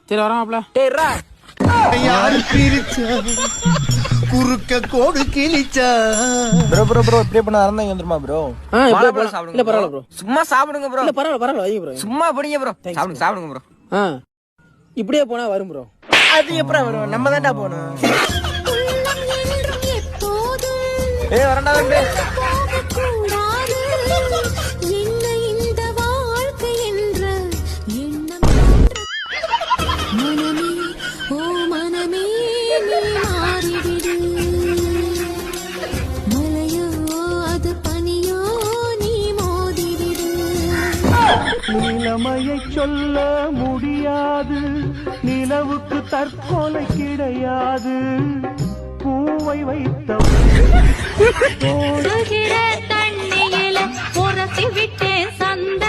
சரி வரோம். டேய்ரா யாரு பிரிச்சா குறுக்க கோடு கிழிச்சா. ப்ரோ இப்படியே பண்ண நடந்தா வந்துருமா ப்ரோ? சாப்பிடுங்க. இல்ல பரவாயில்ல ப்ரோ, சும்மா சாப்பிடுங்க ப்ரோ. இல்ல பரவாயில்ல வைங்க ப்ரோ, சும்மா படிங்க ப்ரோ. சாப்பிடுங்க ப்ரோ. இப்படியே போனா வரும் ப்ரோ. அது எப்படா வரும்? நம்ம தான்டா போகணும். வரண்டா தம்பி. நிலைமையை சொல்ல முடியாது, நிலவுக்கு தற்கொலை கிடையாது. பூவை வைத்த தண்ணியில உரசி விட்டேன் சந்த